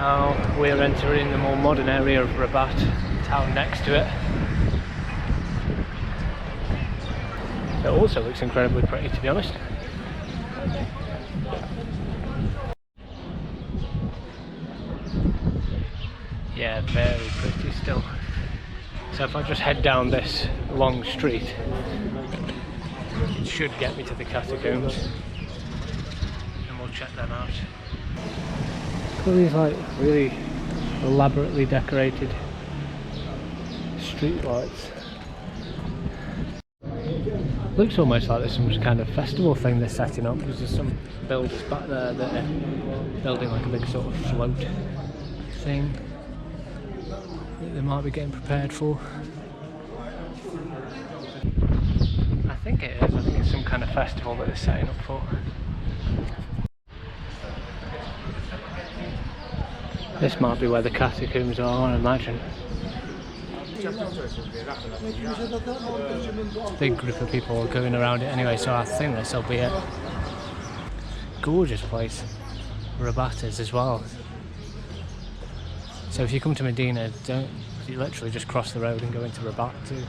Now we're entering the more modern area of Rabat, town next to it. It also looks incredibly pretty, to be honest. Yeah, very pretty still. So if I just head down this long street, it should get me to the Catacombs, and we'll check them out. Look at these like really elaborately decorated street lights. Looks almost like there's some kind of festival thing they're setting up, because there's some builders back there that are building like a big sort of float thing that they might be getting prepared for. I think it is. I think it's some kind of festival that they're setting up for. This might be where the Catacombs are, I imagine. A big group of people going around it anyway, so I think this will be it. Gorgeous place. Rabat is as well. So if you come to Medina, you literally just cross the road and go into Rabat too.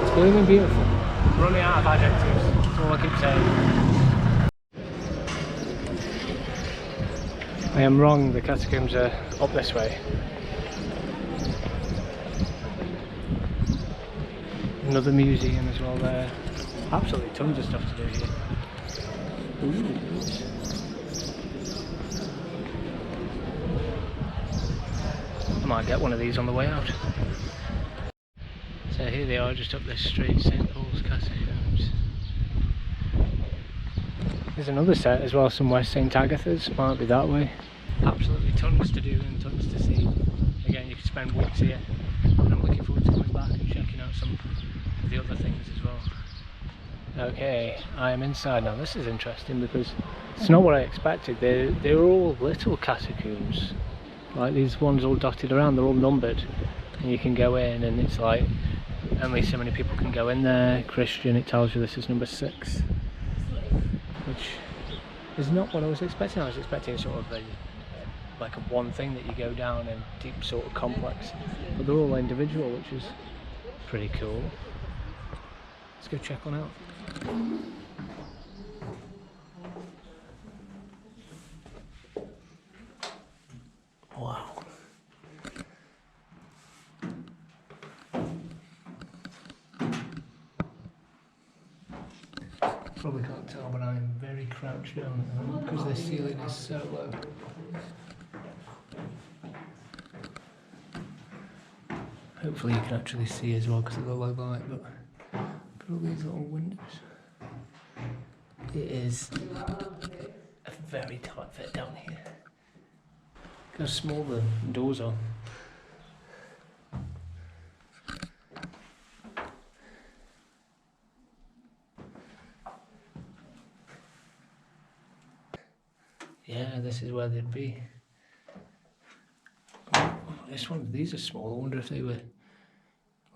It's blooming beautiful. Running out of adjectives, that's all I keep saying. I am wrong, the Catacombs are up this way. Another museum as well there. Absolutely tons of stuff to do here. Ooh. I might get one of these on the way out. So here they are, just up this street, St. Paul's Catacombs. There's another set as well somewhere, St. Agatha's, might be that way. Absolutely tons to do and tons to see. Again, you can spend weeks here, and I'm looking forward to coming back and checking out some of the other things as well. Okay, I am inside now. This is interesting because it's not what I expected. They're all little catacombs, like these ones all dotted around. They're all numbered, and you can go in, and it's like only so many people can go in there. Christian, it tells you this is number 6, which is not what I was expecting. I was expecting sort of like a one thing that you go down in deep sort of complex, but they're all individual, which is pretty cool. Let's go check one out. Wow. Probably can't tell, but I'm very crouched down at the moment because the ceiling is so low. Hopefully you can actually see as well because of the low light, but look at all these little windows. It is a very tight fit down here. Look how small the doors are. Yeah, this is where they'd be. Oh, this one, these are small. I wonder if they were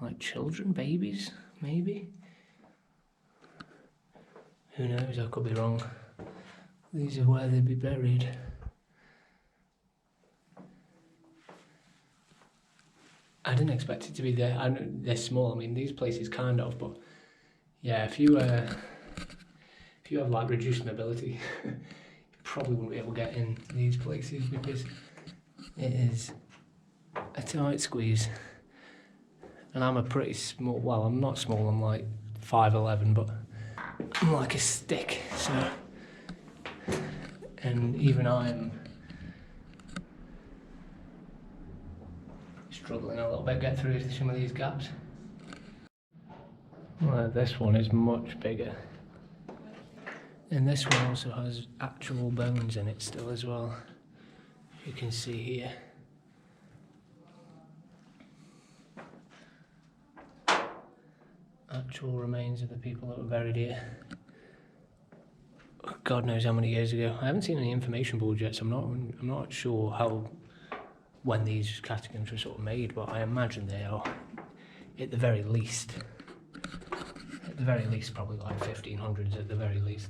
like children, babies, maybe? Who knows, I could be wrong. These are where they'd be buried. I didn't expect it to be there. I know they're small, I mean these places kind of, but yeah, if you have like reduced mobility, you probably wouldn't be able to get in these places because it is a tight squeeze. And I'm a pretty small, well I'm not small, I'm like 5'11", but I'm like a stick, so, and even I'm struggling a little bit to get through some of these gaps. Well, this one is much bigger. And this one also has actual bones in it still as well, you can see here. Actual remains of the people that were buried here. God knows how many years ago. I haven't seen any information boards yet, so I'm not sure when these catacombs were sort of made, but I imagine they are at the very least probably like 1500s at the very least.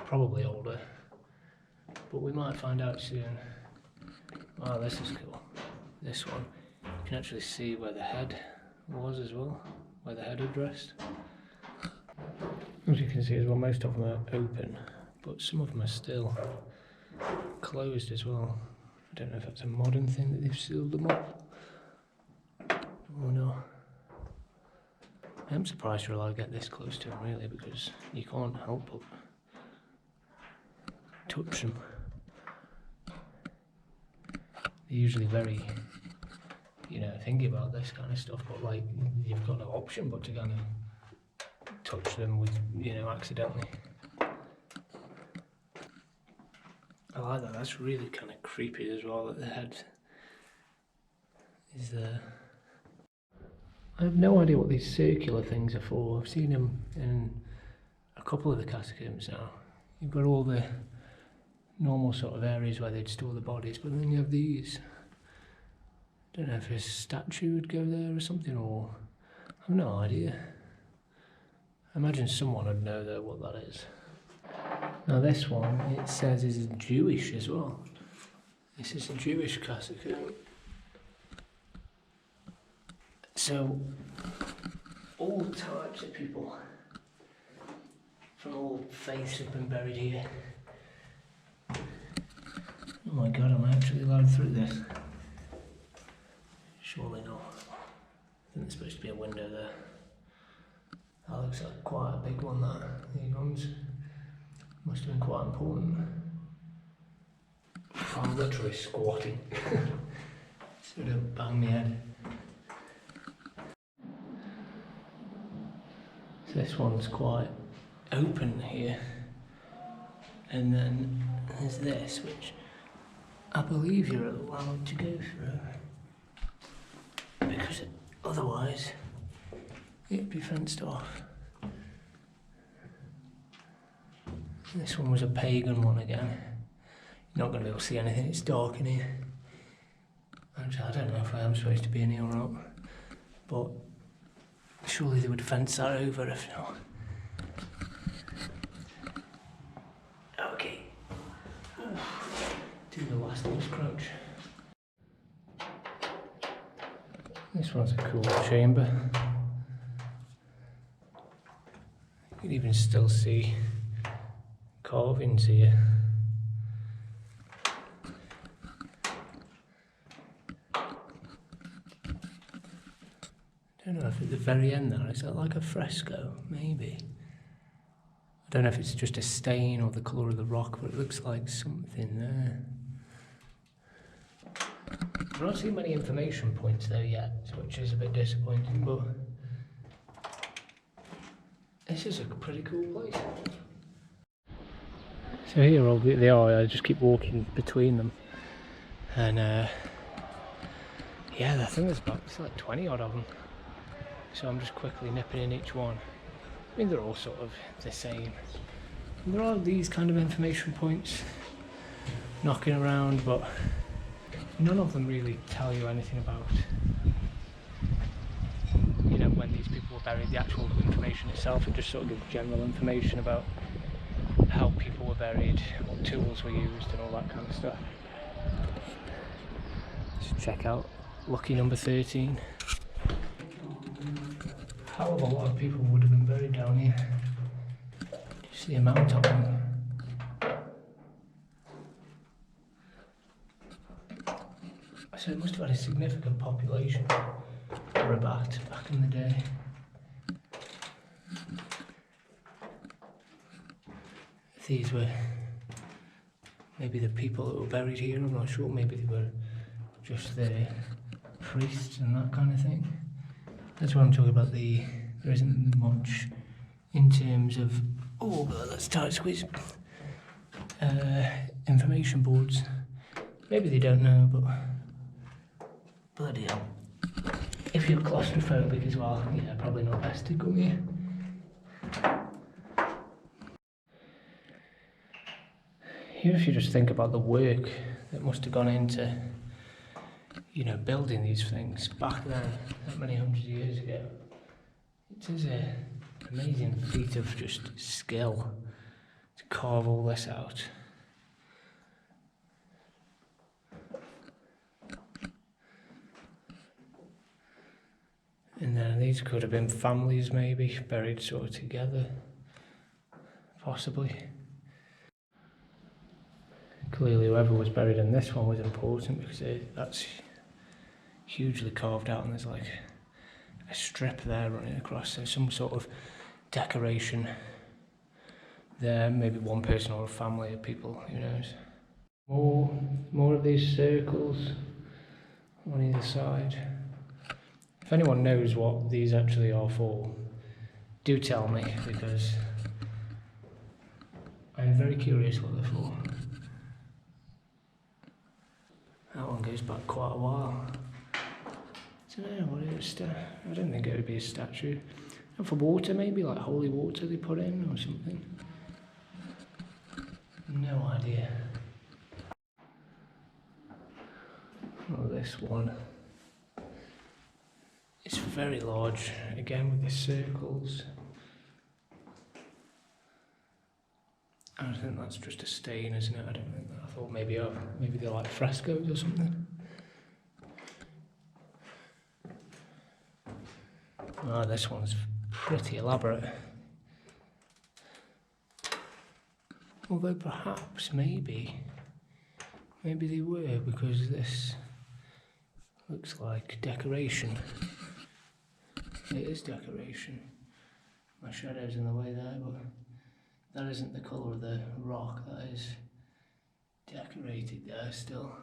probably older, but we might find out soon. Wow, this is cool. This one, you can actually see where the head was as well, where the head had rested. As you can see as well, most of them are open, but some of them are still closed as well. I don't know if that's a modern thing that they've sealed them up. Oh no. I'm surprised you're allowed to get this close to them really, because you can't help but touch them. They're usually very, you know, thinking about this kind of stuff, but like, you've got no option but to kind of touch them with, you know, accidentally. I like that, that's really kind of creepy as well, that the head is there. I have no idea what these circular things are for. I've seen them in a couple of the catacombs now. You've got all the normal sort of areas where they'd store the bodies, but then you have these. I don't know if a statue would go there or something, or I have no idea. I imagine someone would know though what that is. Now this one, it says is Jewish as well. This is a Jewish catacomb. So, all types of people from all faiths have been buried here. Oh my god, am I actually allowed through this? Surely not. I think there's supposed to be a window there. That looks like quite a big one, that. These ones must have been quite important. I'm literally squatting so I don't bang my head. So this one's quite open here. And then there's this, which I believe you're allowed to go through, because otherwise it'd be fenced off. This one was a pagan one again. You're not going to be able to see anything, it's dark in here. Actually, I don't know if I am supposed to be in here or not, but surely they would fence that over if not. Okay. Do the last one's crouch. This one's a cool chamber. You can even still see carvings here. I don't know if at the very end there, is that like a fresco? Maybe. I don't know if it's just a stain or the colour of the rock, but it looks like something there. I've not seen many information points there yet, which is a bit disappointing, but this is a pretty cool place. So here all they are, I just keep walking between them, and yeah, I think there's about, it's like 20 odd of them. So I'm just quickly nipping in each one. I mean, they're all sort of the same. And there are these kind of information points knocking around, but none of them really tell you anything about, you know, when these people were buried, the actual information itself. It just sort of gives general information about how people were buried, what tools were used and all that kind of stuff. Let's check out lucky number 13. Hell of a lot of people would have been buried down here. Just the amount of them. So it must have had a significant population, Rabat, back in the day. If these were maybe the people that were buried here, I'm not sure, maybe they were just the priests and that kind of thing. That's what I'm talking about, there isn't much in terms of, oh that's tight squeeze, information boards. Maybe they don't know, but bloody hell. If you're claustrophobic as well, yeah, probably not best to come here. Here, if you just think about the work that must have gone into, you know, building these things back then, that many hundred years ago, it is an amazing feat of just skill to carve all this out. And then these could have been families maybe, buried sort of together, possibly. Clearly whoever was buried in this one was important because that's hugely carved out, and there's like a strip there running across, so some sort of decoration there, maybe one person or a family of people, who knows. More of these circles on either side. If anyone knows what these actually are for, do tell me, because I'm very curious what they're for. That one goes back quite a while. I don't know what it is. I don't think it would be a statue. And for water, maybe like holy water they put in or something. No idea. Oh, this one. It's very large, again with the circles. I think that's just a stain, isn't it? I don't think that. I thought maybe they're like frescoes or something. Oh, this one's pretty elaborate. Although perhaps, maybe they were, because this looks like decoration. It is decoration. My shadow's in the way there, but that isn't the colour of the rock, that is decorated there still.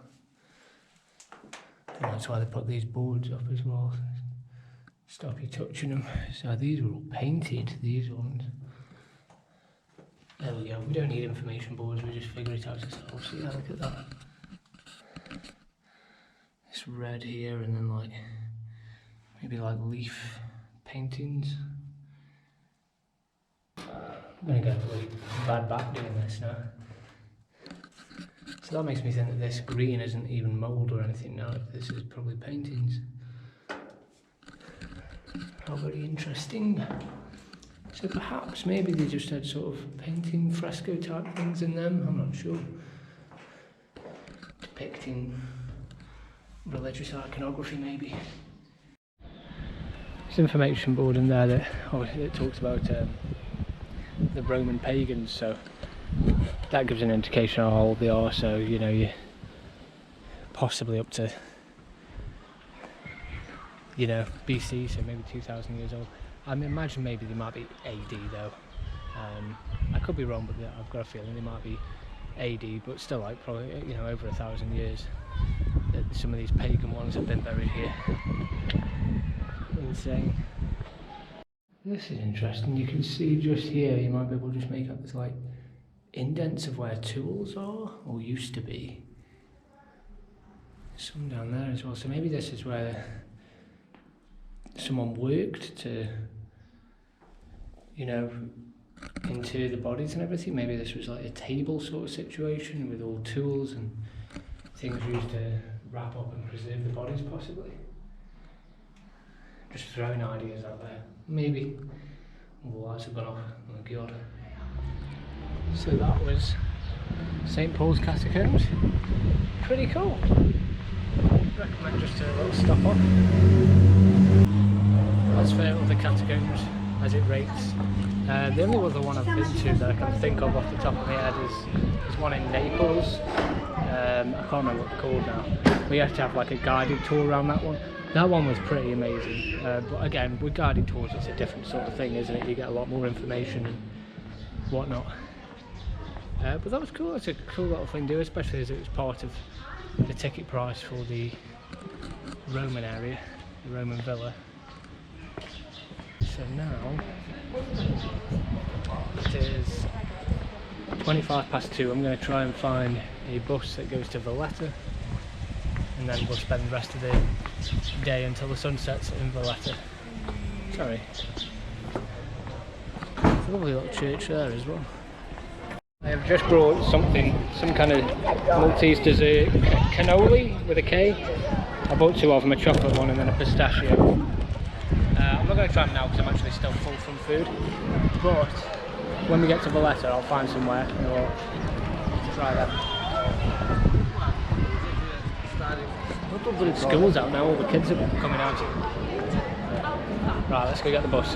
And that's why they put these boards up as well. Stop you touching them. So these were all painted, these ones. There we go, we don't need information boards, we just figure it out ourselves. So yeah, look at that. This red here, and then like, maybe like leaf paintings. I'm gonna get a really bad back doing this now. So that makes me think that this green isn't even mould or anything now, this is probably paintings. How very interesting. So perhaps, maybe they just had sort of painting, fresco type things in them, I'm not sure. Depicting religious iconography maybe. There's information board in there that it talks about the Roman pagans, so that gives an indication of how old they are. So you know, you're possibly up to, you know, BC, so maybe 2,000 years old. I mean, imagine maybe they might be AD though. I could be wrong, but I've got a feeling they might be AD, but still like probably, you know, over 1,000 years that some of these pagan ones have been buried here. Insane. This is interesting. You can see just here, you might be able to just make up this like indents of where tools are, or used to be. Some down there as well, so maybe this is where someone worked to, you know, inter the bodies and everything. Maybe this was like a table sort of situation with all tools and things used to wrap up and preserve the bodies, possibly. Just throwing ideas out there. Maybe. Oh, the lights have gone off. Oh god. So that was St. Paul's Catacombs. Pretty cool. Recommend just a little stop on. As for other catacombs, as it rates, the only other one I've been to that I can think of off the top of my head is one in Naples. I can't remember what it's called now. We have to have like a guided tour around that one. That one was pretty amazing, but again, with guided tours it's a different sort of thing, isn't it? You get a lot more information and whatnot. But that was cool. It's a cool little thing to do, especially as it was part of the ticket price for the Roman area, the Roman villa. So now it is 2:25. I'm going to try and find a bus that goes to Valletta, and then we'll spend the rest of the day until the sun sets in Valletta. Sorry. It's a lovely little church there as well. I have just brought some kind of Maltese dessert cannoli with a K. I bought two of them, a chocolate one and then a pistachio. I'm not going to try them now because I'm actually still full from food, but when we get to Valletta, I'll find somewhere and we'll try that. School's out now, all the kids are coming out. Right, let's go get the bus.